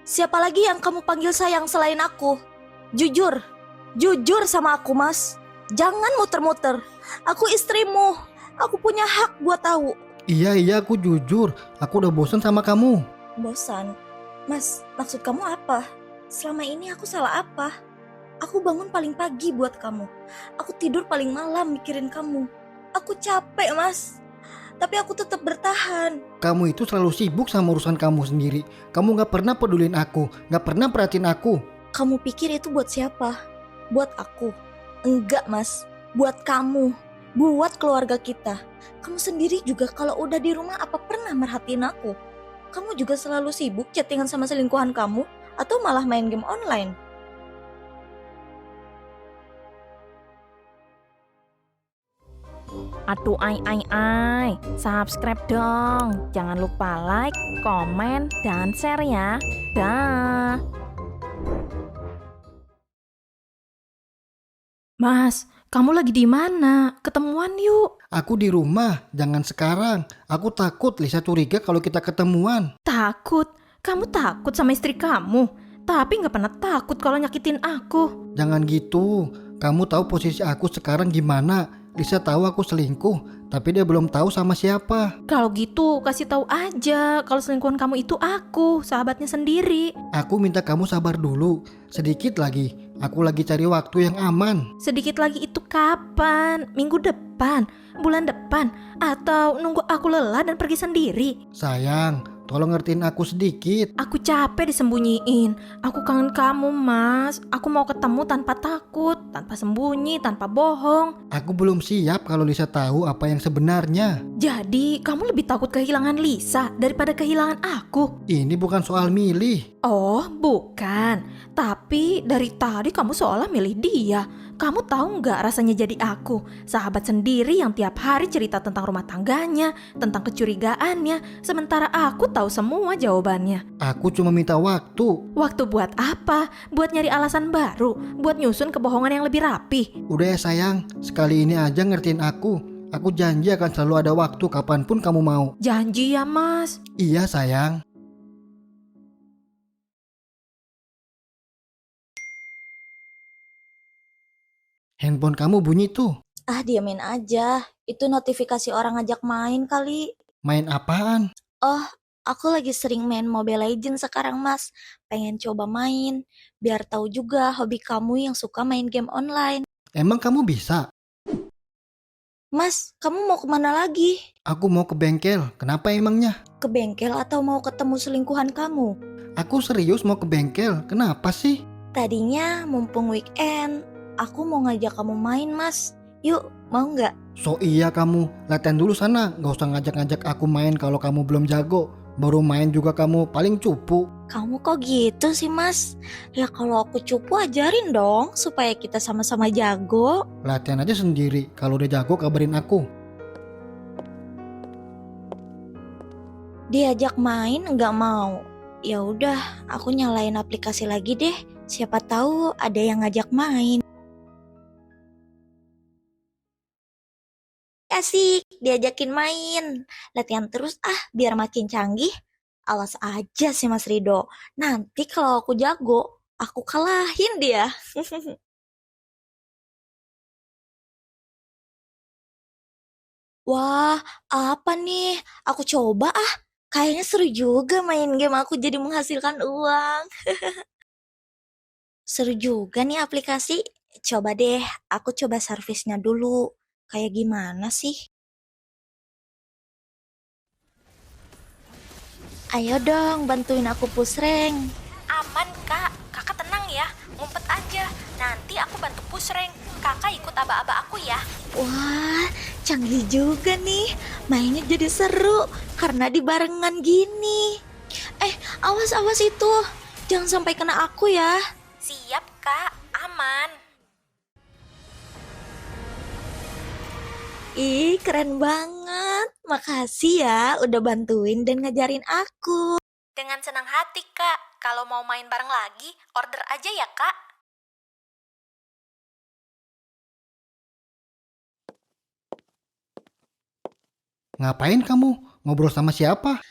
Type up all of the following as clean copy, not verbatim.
Siapa lagi yang kamu panggil sayang selain aku? Jujur, jujur sama aku, Mas. Jangan muter-muter. Aku istrimu. Aku punya hak buat tahu. Iya, aku jujur. Aku udah bosan sama kamu. Bosan? Mas, maksud kamu apa? Selama ini aku salah apa? Aku bangun paling pagi buat kamu. Aku tidur paling malam mikirin kamu. Aku capek, Mas. Tapi aku tetap bertahan. Kamu itu selalu sibuk sama urusan kamu sendiri. Kamu gak pernah pedulin aku, gak pernah perhatiin aku. Kamu pikir itu buat siapa? Buat aku? Enggak, Mas. Buat kamu. Buat keluarga kita. Kamu sendiri juga kalau udah di rumah apa pernah merhatiin aku? Kamu juga selalu sibuk chattingan sama selingkuhan kamu atau malah main game online? Aduh, subscribe dong. Jangan lupa like, komen, dan share ya. Dah. Mas, kamu lagi di mana? Ketemuan yuk. Aku di rumah, jangan sekarang. Aku takut Lisa curiga kalau kita ketemuan. Takut? Kamu takut sama istri kamu? Tapi nggak pernah takut kalau nyakitin aku. Jangan gitu. Kamu tahu posisi aku sekarang gimana? Lisa tahu aku selingkuh, tapi dia belum tahu sama siapa. Kalau gitu, kasih tahu aja kalau selingkuhan kamu itu aku, sahabatnya sendiri. Aku minta kamu sabar dulu. Sedikit lagi. Aku lagi cari waktu yang aman. Sedikit lagi itu kapan? Minggu depan? Bulan depan? Atau nunggu aku lelah dan pergi sendiri? Sayang, tolong ngertiin aku sedikit. Aku capek disembunyiin. Aku kangen kamu, Mas. Aku mau ketemu tanpa takut, tanpa sembunyi, tanpa bohong. Aku belum siap kalau Lisa tahu apa yang sebenarnya. Jadi, kamu lebih takut kehilangan Lisa daripada kehilangan aku? Ini bukan soal milih. Oh, bukan. Tapi dari tadi kamu seolah milih dia. Kamu tahu nggak rasanya jadi aku, sahabat sendiri yang tiap hari cerita tentang rumah tangganya, tentang kecurigaannya, sementara aku tahu semua jawabannya. Aku cuma minta waktu. Waktu buat apa? Buat nyari alasan baru? Buat nyusun kebohongan yang lebih rapi? Udah ya sayang, sekali ini aja ngertiin aku. Aku janji akan selalu ada waktu kapanpun kamu mau. Janji ya, Mas. Iya sayang. Handphone kamu bunyi tuh. Ah, diamin aja. Itu notifikasi orang ngajak main kali. Main apaan? Oh, aku lagi sering main Mobile Legends sekarang, Mas. Pengen coba main, biar tahu juga hobi kamu yang suka main game online. Emang kamu bisa? Mas, kamu mau kemana lagi? Aku mau ke bengkel. Kenapa emangnya? Ke bengkel atau mau ketemu selingkuhan kamu? Aku serius mau ke bengkel. Kenapa sih? Tadinya mumpung weekend, aku mau ngajak kamu main, Mas. Yuk, mau nggak? So iya kamu, latihan dulu sana. Gak usah ngajak-ngajak aku main kalau kamu belum jago. Baru main juga kamu paling cupu. Kamu kok gitu sih, Mas? Ya kalau aku cupu ajarin dong supaya kita sama-sama jago. Latihan aja sendiri. Kalau udah jago kabarin aku. Diajak main nggak mau. Ya udah, aku nyalain aplikasi lagi deh. Siapa tahu ada yang ngajak main. Asik, diajakin main. Latihan terus biar makin canggih. Awas aja sih Mas Rido. Nanti kalau aku jago, aku kalahin dia. Wah, apa nih? Aku coba Kayaknya seru juga main game aku jadi menghasilkan uang. Seru juga nih aplikasi. Coba deh, aku coba servisnya dulu. Kayak gimana sih? Ayo dong, bantuin aku push rank. Aman, Kak. Kakak tenang ya. Ngumpet aja. Nanti aku bantu push rank. Kakak ikut aba-aba aku ya. Wah, canggih juga nih. Mainnya jadi seru karena dibarengan gini. Awas-awas itu. Jangan sampai kena aku ya. Siap, Kak. Aman. Ih, keren banget. Makasih ya udah bantuin dan ngajarin aku. Dengan senang hati, Kak. Kalau mau main bareng lagi, order aja ya, Kak. Ngapain kamu? Ngobrol sama siapa?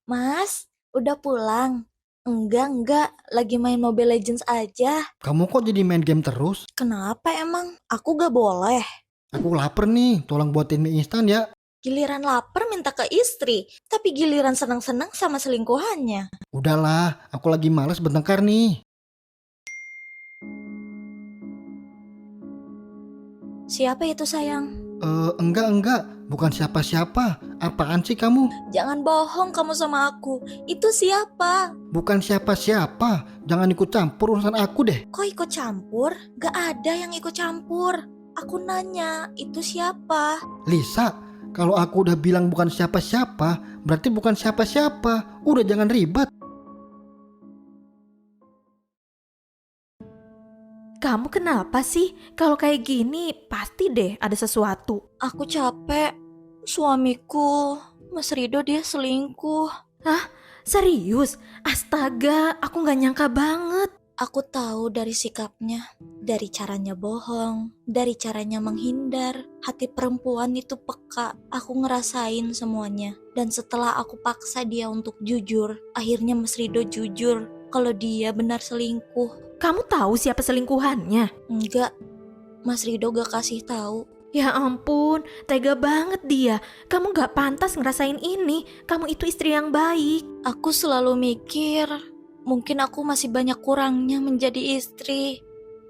Mas, udah pulang? Enggak, lagi main Mobile Legends aja. Kamu kok jadi main game terus? Kenapa emang? Aku gak boleh. Aku lapar nih, tolong buatin mie instan ya. Giliran lapar minta ke istri, tapi giliran senang-senang sama selingkuhannya. Udahlah, aku lagi males bertengkar nih. Siapa itu sayang? Enggak, bukan siapa-siapa. Apaan sih kamu? Jangan bohong kamu sama aku. Itu siapa? Bukan siapa-siapa. Jangan ikut campur urusan aku deh. Kok ikut campur? Gak ada yang ikut campur. Aku nanya, itu siapa? Lisa, kalau aku udah bilang bukan siapa-siapa, berarti bukan siapa-siapa. Udah jangan ribet. Kamu kenapa sih? Kalau kayak gini pasti deh ada sesuatu. Aku capek. Suamiku, Mas Rido dia selingkuh. Serius? Astaga, aku gak nyangka banget. Aku tahu dari sikapnya, dari caranya bohong, dari caranya menghindar. Hati perempuan itu peka, aku ngerasain semuanya. Dan setelah aku paksa dia untuk jujur, akhirnya Mas Rido jujur kalau dia benar selingkuh. Kamu tahu siapa selingkuhannya? Enggak, Mas Rido gak kasih tahu. Ya ampun, tega banget dia. Kamu gak pantas ngerasain ini. Kamu itu istri yang baik. Aku selalu mikir, mungkin aku masih banyak kurangnya menjadi istri.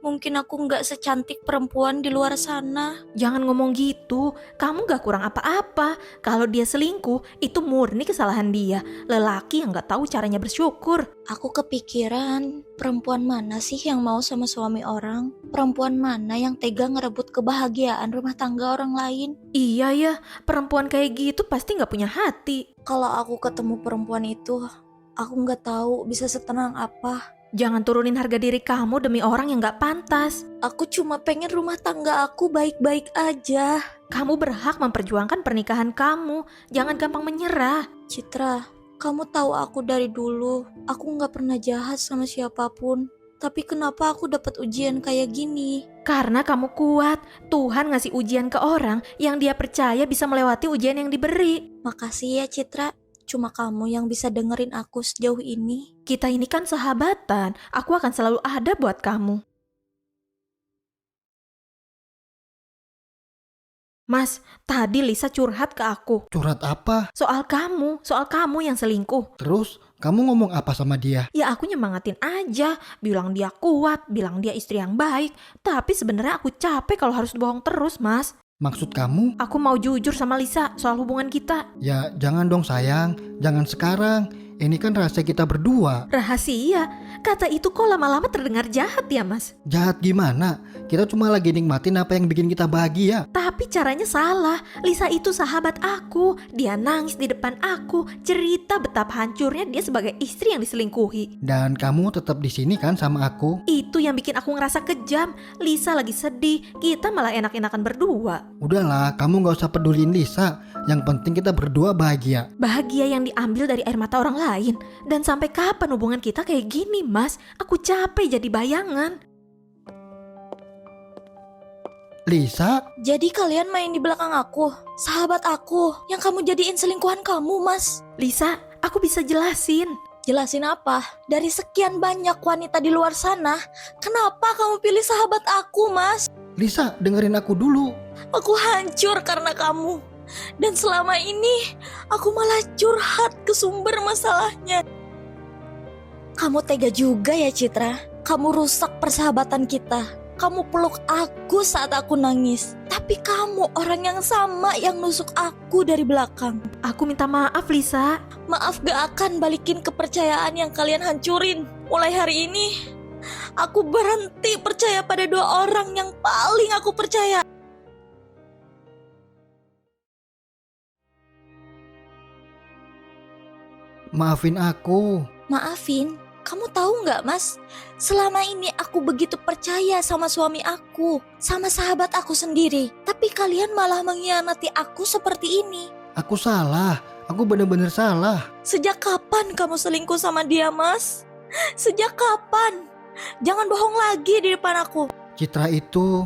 Mungkin aku gak secantik perempuan di luar sana. Jangan ngomong gitu, kamu gak kurang apa-apa. Kalau dia selingkuh, itu murni kesalahan dia. Lelaki yang gak tahu caranya bersyukur. Aku kepikiran, perempuan mana sih yang mau sama suami orang? Perempuan mana yang tega ngerebut kebahagiaan rumah tangga orang lain? Iya ya, perempuan kayak gitu pasti gak punya hati. Kalau aku ketemu perempuan itu, aku gak tahu bisa setenang apa. Jangan turunin harga diri kamu demi orang yang gak pantas. Aku cuma pengen rumah tangga aku baik-baik aja. Kamu berhak memperjuangkan pernikahan kamu. Jangan gampang menyerah. Citra, kamu tahu aku dari dulu. Aku gak pernah jahat sama siapapun. Tapi kenapa aku dapat ujian kayak gini? Karena kamu kuat. Tuhan ngasih ujian ke orang yang dia percaya bisa melewati ujian yang diberi. Makasih ya Citra. Cuma kamu yang bisa dengerin aku sejauh ini. Kita ini kan sahabatan. Aku akan selalu ada buat kamu. Mas, tadi Lisa curhat ke aku. Curhat apa? Soal kamu yang selingkuh. Terus, kamu ngomong apa sama dia? Ya aku nyemangatin aja, bilang dia kuat, bilang dia istri yang baik. Tapi sebenarnya aku capek kalau harus bohong terus, Mas. Maksud kamu? Aku mau jujur sama Lisa soal hubungan kita. Ya, jangan dong sayang. Jangan sekarang. Ini kan rahasia kita berdua. Rahasia? Kata itu kok lama-lama terdengar jahat ya, Mas? Jahat gimana? Kita cuma lagi nikmatin apa yang bikin kita bahagia. Tapi caranya salah. Lisa itu sahabat aku. Dia nangis di depan aku, cerita betapa hancurnya dia sebagai istri yang diselingkuhi. Dan kamu tetap di sini kan sama aku? Itu yang bikin aku ngerasa kejam. Lisa lagi sedih, kita malah enak-enakan berdua. Udahlah, kamu gak usah pedulin Lisa. Yang penting kita berdua bahagia. Bahagia yang diambil dari air mata orang lain. Dan sampai kapan hubungan kita kayak gini, Mas? Aku capek jadi bayangan. Lisa, Jadi kalian main di belakang aku, sahabat aku, yang kamu jadiin selingkuhan kamu, Mas. Lisa, aku bisa jelasin. Jelasin apa? Dari sekian banyak wanita di luar sana, kenapa kamu pilih sahabat aku, Mas? Lisa dengerin aku dulu. Aku hancur karena kamu. Dan selama ini, aku malah curhat ke sumber masalahnya. Kamu tega juga ya, Citra. Kamu rusak persahabatan kita. Kamu peluk aku saat aku nangis. Tapi kamu orang yang sama yang nusuk aku dari belakang. Aku minta maaf, Lisa. Maaf gak akan balikin kepercayaan yang kalian hancurin. Mulai hari ini, aku berhenti percaya pada dua orang yang paling aku percaya. Maafin aku. Maafin, kamu tahu nggak, Mas? Selama ini aku begitu percaya sama suami aku, sama sahabat aku sendiri. Tapi kalian malah mengkhianati aku seperti ini. Aku salah. Aku bener-bener salah. Sejak kapan kamu selingkuh sama dia, Mas? Sejak kapan? Jangan bohong lagi di depan aku. Citra itu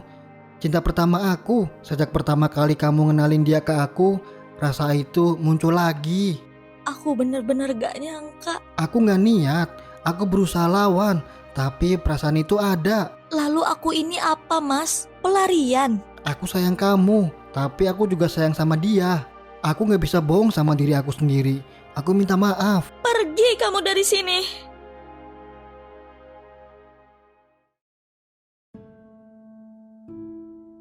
cinta pertama aku. Sejak pertama kali kamu ngenalin dia ke aku, rasa itu muncul lagi. Aku bener-bener gak nyangka. Aku gak niat. Aku berusaha lawan, tapi perasaan itu ada. Lalu aku ini apa, Mas? Pelarian? Aku sayang kamu, tapi aku juga sayang sama dia. Aku gak bisa bohong sama diri aku sendiri. Aku minta maaf. Pergi kamu dari sini.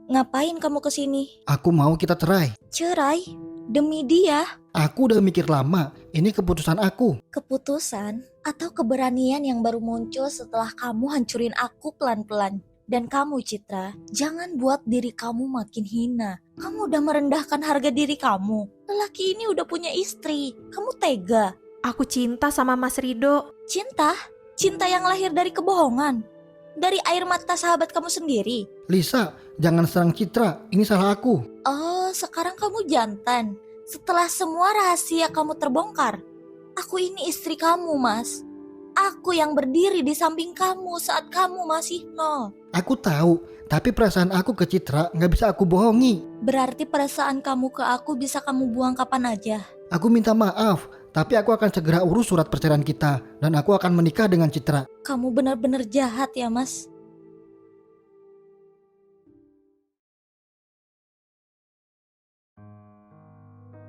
Ngapain kamu kesini? Aku mau kita cerai. Cerai? Demi dia? Aku udah mikir lama, ini keputusan aku. Keputusan atau keberanian yang baru muncul setelah kamu hancurin aku pelan-pelan. Dan kamu Citra, jangan buat diri kamu makin hina. Kamu udah merendahkan harga diri kamu. Lelaki ini udah punya istri. Kamu tega. Aku cinta sama Mas Rido. Cinta? Cinta yang lahir dari kebohongan. Dari air mata sahabat kamu sendiri. Lisa, jangan serang Citra, ini salah aku. Oh, sekarang kamu jantan. Setelah semua rahasia kamu terbongkar. Aku ini istri kamu, Mas. Aku yang berdiri di samping kamu saat kamu masih nol. Aku tahu, tapi perasaan aku ke Citra gak bisa aku bohongi. Berarti perasaan kamu ke aku bisa kamu buang kapan aja. Aku minta maaf, tapi aku akan segera urus surat perceraian kita. Dan aku akan menikah dengan Citra. Kamu benar-benar jahat ya, Mas.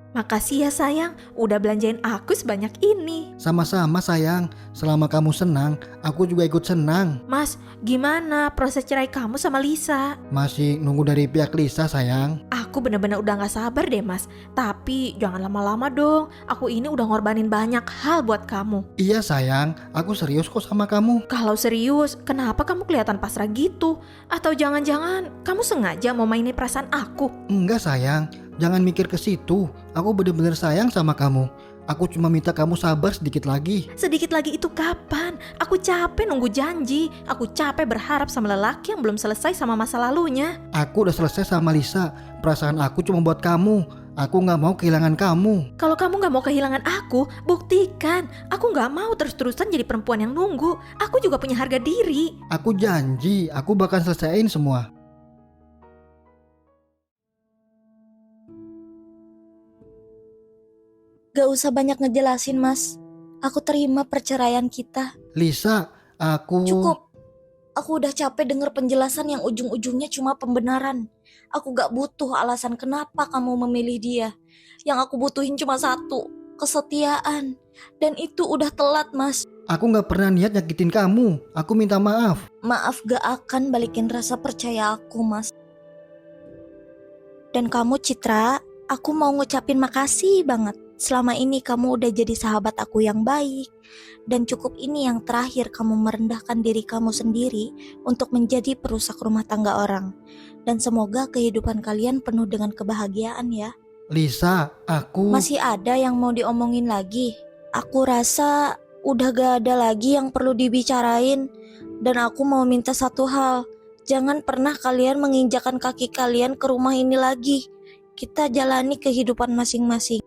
Makasih ya sayang, udah belanjain aku sebanyak ini. Sama-sama sayang, selama kamu senang, aku juga ikut senang. Mas, gimana proses cerai kamu sama Lisa? Masih nunggu dari pihak Lisa sayang. Aku bener-bener udah gak sabar deh mas. Tapi jangan lama-lama dong. Aku ini udah ngorbanin banyak hal buat kamu. Iya sayang, aku serius kok sama kamu. Kalau serius, kenapa kamu kelihatan pasrah gitu? Atau jangan-jangan kamu sengaja mau mainin perasaan aku? Enggak sayang, jangan mikir ke situ. Aku bener-bener sayang sama kamu. Aku cuma minta kamu sabar sedikit lagi. Sedikit lagi itu kapan? Aku capek nunggu janji. Aku capek berharap sama lelaki yang belum selesai sama masa lalunya. Aku udah selesai sama Lisa. Perasaan aku cuma buat kamu. Aku gak mau kehilangan kamu. Kalau kamu gak mau kehilangan aku, buktikan. Aku gak mau terus-terusan jadi perempuan yang nunggu. Aku juga punya harga diri. Aku janji, aku bakal selesaiin semua. Gak usah banyak ngejelasin, Mas. Aku terima perceraian kita. Lisa, aku... Cukup. Aku udah capek denger penjelasan yang ujung-ujungnya cuma pembenaran. Aku gak butuh alasan kenapa kamu memilih dia. Yang aku butuhin cuma satu, kesetiaan. Dan itu udah telat, Mas. Aku gak pernah niat nyakitin kamu. Aku minta maaf. Maaf gak akan balikin rasa percaya aku, Mas. Dan kamu Citra, aku mau ngucapin makasih banget. Selama ini kamu udah jadi sahabat aku yang baik. Dan cukup ini yang terakhir kamu merendahkan diri kamu sendiri untuk menjadi perusak rumah tangga orang. Dan semoga kehidupan kalian penuh dengan kebahagiaan ya. Lisa, aku... Masih ada yang mau diomongin lagi? Aku rasa udah gak ada lagi yang perlu dibicarain. Dan aku mau minta satu hal. Jangan pernah kalian menginjakan kaki kalian ke rumah ini lagi. Kita jalani kehidupan masing-masing.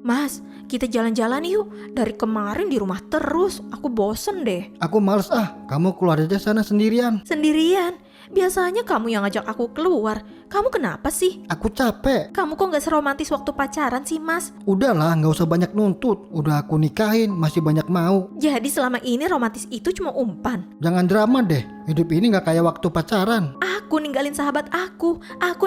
Mas, kita jalan-jalan yuk. Dari kemarin di rumah terus. Aku bosen deh. Aku males kamu keluar aja sana sendirian. Sendirian? Biasanya kamu yang ngajak aku keluar. Kamu kenapa sih? Aku capek. Kamu kok gak seromantis waktu pacaran sih mas? Udahlah, gak usah banyak nuntut. Udah aku nikahin, masih banyak mau. Jadi selama ini romantis itu cuma umpan. Jangan drama deh, hidup ini gak kayak waktu pacaran. Aku ninggalin sahabat aku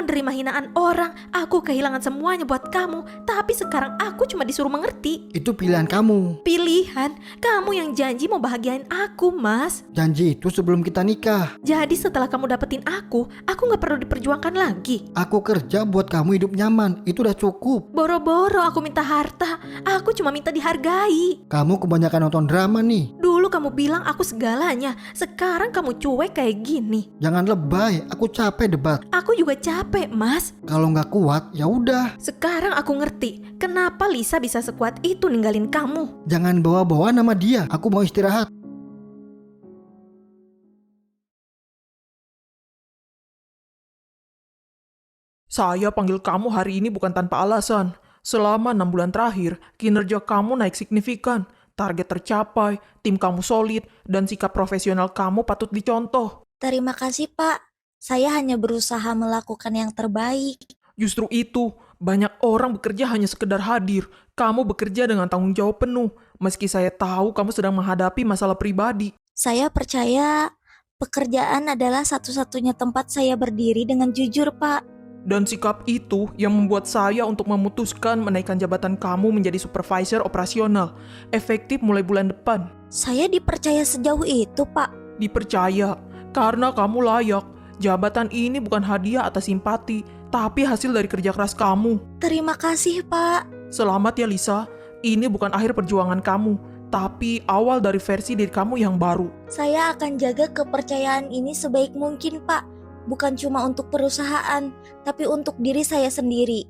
nerima hinaan orang, aku kehilangan semuanya buat kamu. Tapi sekarang aku cuma disuruh mengerti. Itu pilihan kamu. Pilihan? Kamu yang janji mau bahagiain aku mas. Janji itu sebelum kita nikah. Jadi setelah kamu dapetin aku gak perlu diperjuangkan lagi. Aku kerja buat kamu hidup nyaman, itu udah cukup. Boro-boro aku minta harta, aku cuma minta dihargai. Kamu kebanyakan nonton drama nih. Dulu kamu bilang aku segalanya, sekarang kamu cuek kayak gini. Jangan lebay, aku capek debat. Aku juga capek mas. Kalau nggak kuat, ya udah. Sekarang aku ngerti kenapa Lisa bisa sekuat itu ninggalin kamu. Jangan bawa-bawa nama dia, aku mau istirahat. Saya panggil kamu hari ini bukan tanpa alasan. Selama 6 bulan terakhir, kinerja kamu naik signifikan. Target tercapai, tim kamu solid, dan sikap profesional kamu patut dicontoh. Terima kasih Pak. Saya hanya berusaha melakukan yang terbaik. Justru itu, Banyak orang bekerja hanya sekedar hadir. Kamu bekerja dengan tanggung jawab penuh, meski saya tahu kamu sedang menghadapi masalah pribadi. Saya percaya pekerjaan adalah satu-satunya tempat saya berdiri dengan jujur, Pak. Dan sikap itu yang membuat saya untuk memutuskan menaikkan jabatan kamu menjadi supervisor operasional, efektif mulai bulan depan. Saya dipercaya sejauh itu, Pak. Dipercaya, karena kamu layak. Jabatan ini bukan hadiah atas simpati, tapi hasil dari kerja keras kamu. Terima kasih, Pak. Selamat ya Lisa, ini bukan akhir perjuangan kamu, tapi awal dari versi diri kamu yang baru. Saya akan jaga kepercayaan ini sebaik mungkin, Pak. Bukan cuma untuk perusahaan, tapi untuk diri saya sendiri.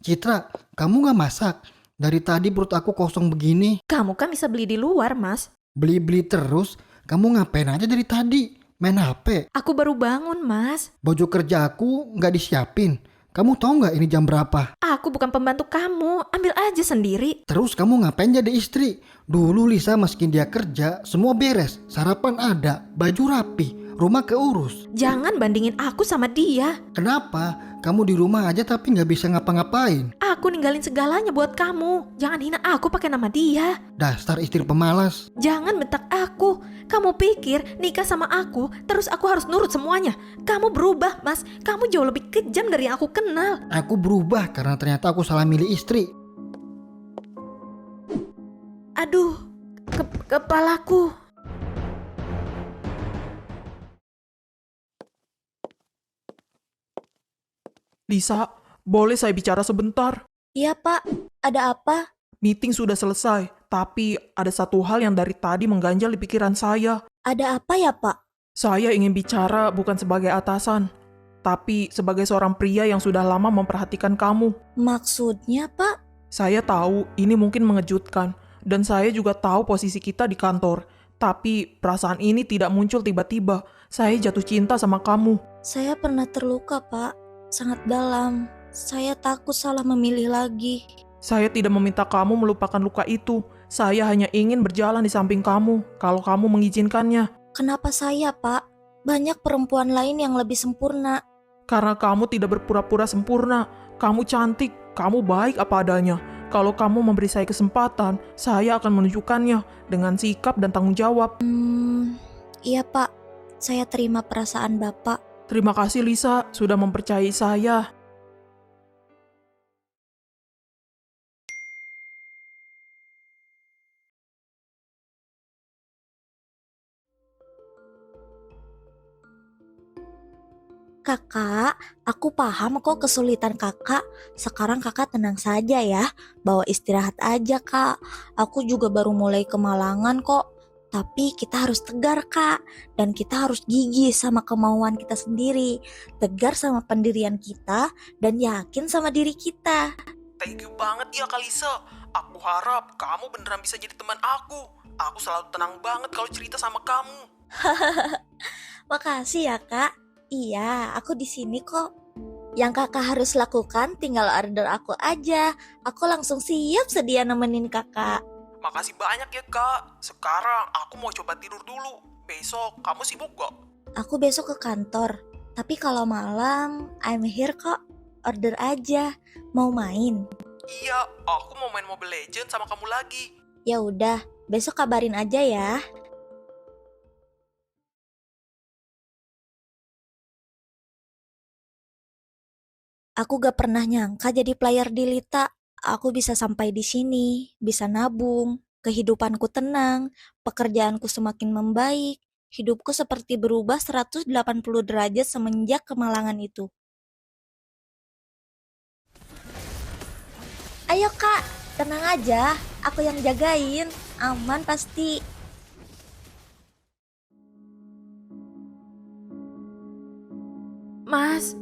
Citra, kamu gak masak? Dari tadi perut aku kosong begini. Kamu kan bisa beli di luar, Mas. Beli-beli terus. Kamu ngapain aja dari tadi? Main HP? Aku baru bangun, Mas. Baju kerja aku gak disiapin. Kamu tahu gak ini jam berapa? Aku bukan pembantu kamu, ambil aja sendiri. Terus kamu ngapain jadi istri? Dulu Lisa meski dia kerja, semua beres. Sarapan ada, baju rapi, rumah keurus. Jangan bandingin aku sama dia. Kenapa? Kamu di rumah aja tapi gak bisa ngapa-ngapain. Aku ninggalin segalanya buat kamu. Jangan hina aku pakai nama dia. Dasar istri pemalas. Jangan bentak aku. Kamu pikir nikah sama aku, terus aku harus nurut semuanya. Kamu berubah, Mas. Kamu jauh lebih kejam dari yang aku kenal. Aku berubah karena ternyata aku salah milih istri. Aduh, kepalaku. Lisa, boleh saya bicara sebentar? Iya, Pak. Ada apa? Meeting sudah selesai, tapi ada satu hal yang dari tadi mengganjal di pikiran saya. Ada apa ya, Pak? Saya ingin bicara bukan sebagai atasan, tapi sebagai seorang pria yang sudah lama memperhatikan kamu. Maksudnya, Pak? Saya tahu ini mungkin mengejutkan, dan saya juga tahu posisi kita di kantor. Tapi perasaan ini tidak muncul tiba-tiba. Saya jatuh cinta sama kamu. Saya pernah terluka, Pak. Sangat dalam. Saya takut salah memilih lagi. Saya tidak meminta kamu melupakan luka itu. Saya hanya ingin berjalan di samping kamu, kalau kamu mengizinkannya. Kenapa saya, Pak? Banyak perempuan lain yang lebih sempurna. Karena kamu tidak berpura-pura sempurna. Kamu cantik, kamu baik apa adanya. Kalau kamu memberi saya kesempatan, saya akan menunjukkannya dengan sikap dan tanggung jawab. Iya, Pak. Saya terima perasaan Bapak. Terima kasih Lisa, sudah mempercayai saya. Kakak, aku paham kok kesulitan kakak. Sekarang kakak tenang saja ya. Bawa istirahat aja, Kak. Aku juga baru mulai kemalangan kok. Tapi kita harus tegar, Kak. Dan kita harus gigih sama kemauan kita sendiri. Tegar sama pendirian kita dan yakin sama diri kita. Thank you banget ya Kak Lisa. Aku harap kamu beneran bisa jadi teman aku. Aku selalu tenang banget kalau cerita sama kamu. Makasih ya, Kak. Iya, aku di sini kok. Yang kakak harus lakukan tinggal order aku aja. Aku langsung siap sedia nemenin kakak. Makasih banyak ya Kak. Sekarang aku mau coba tidur dulu. Besok kamu sibuk gak? Aku besok ke kantor. Tapi kalau malam, I'm here kok. Order aja. Mau main? Iya, aku mau main Mobile Legends sama kamu lagi. Ya udah, besok kabarin aja ya. Aku gak pernah nyangka jadi player di Lita. Aku bisa sampai di sini, bisa nabung, kehidupanku tenang, pekerjaanku semakin membaik, hidupku seperti berubah 180 derajat semenjak kemalangan itu. Ayo Kak, tenang aja, aku yang jagain, aman pasti. Mas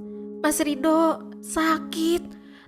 Rido, sakit.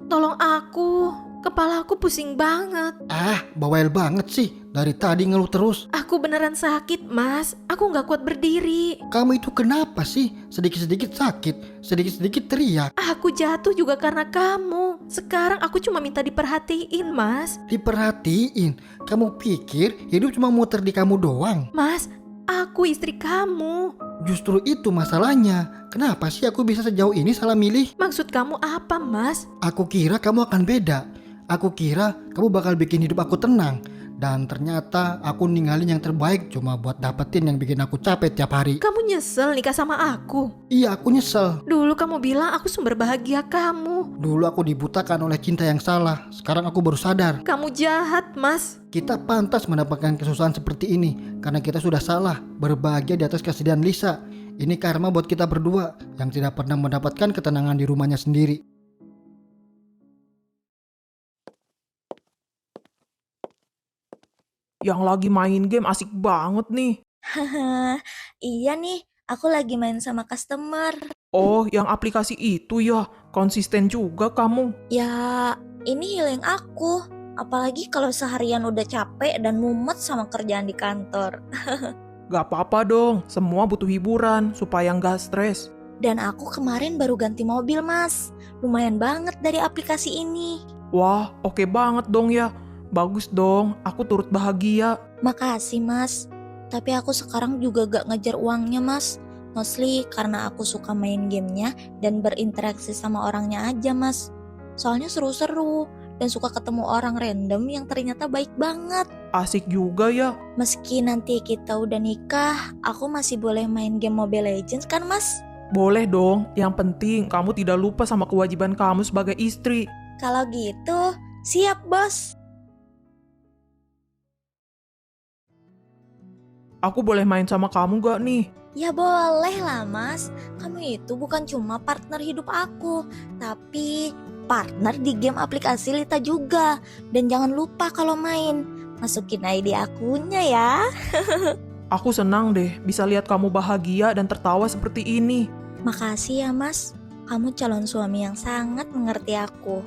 Tolong aku, kepala aku pusing banget. Ah, bawel banget sih. Dari tadi ngeluh terus. Aku beneran sakit, Mas. Aku gak kuat berdiri. Kamu itu kenapa sih? Sedikit-sedikit sakit, sedikit-sedikit teriak. Aku jatuh juga karena kamu. Sekarang aku cuma minta diperhatiin, Mas. Diperhatiin. Kamu pikir hidup cuma muter di kamu doang? Mas, Aku istri kamu. Justru itu masalahnya. Kenapa sih aku bisa sejauh ini salah milih? Maksud kamu apa, Mas? Aku kira kamu akan beda. Aku kira kamu bakal bikin hidup aku tenang. Dan ternyata aku ninggalin yang terbaik cuma buat dapetin yang bikin aku capek tiap hari. Kamu nyesel nikah sama aku? Iya, aku nyesel. Dulu kamu bilang aku sumber bahagia kamu. Dulu aku dibutakan oleh cinta yang salah. Sekarang aku baru sadar. Kamu jahat, Mas. Kita pantas mendapatkan kesusahan seperti ini karena kita sudah salah berbahagia di atas kesedihan Lisa. Ini karma buat kita berdua yang tidak pernah mendapatkan ketenangan di rumahnya sendiri. Yang lagi main game asik banget nih. Haha, iya nih, aku lagi main sama customer. Oh, yang aplikasi itu ya. Konsisten juga kamu. Ya, ini healing aku. Apalagi kalau seharian udah capek dan mumet sama kerjaan di kantor. Gak apa-apa dong, semua butuh hiburan supaya nggak stres. Dan aku kemarin baru ganti mobil, Mas. Lumayan banget dari aplikasi ini. Wah, oke banget dong ya. Bagus dong, aku turut bahagia. Makasih, Mas. Tapi aku sekarang juga gak ngejar uangnya, Mas. Mostly karena aku suka main gamenya dan berinteraksi sama orangnya aja, Mas. Soalnya seru-seru dan suka ketemu orang random yang ternyata baik banget. Asik juga ya. Meski nanti kita udah nikah, aku masih boleh main game Mobile Legends kan, Mas? Boleh dong, yang penting kamu tidak lupa sama kewajiban kamu sebagai istri. Kalau gitu, siap, Bos. Aku boleh main sama kamu gak nih? Ya boleh lah, Mas. Kamu itu bukan cuma partner hidup aku, tapi partner di game aplikasi Lita juga. Dan jangan lupa kalau main, masukin ID akunya ya. Aku senang deh bisa lihat kamu bahagia dan tertawa seperti ini. Makasih ya, Mas. Kamu calon suami yang sangat mengerti aku.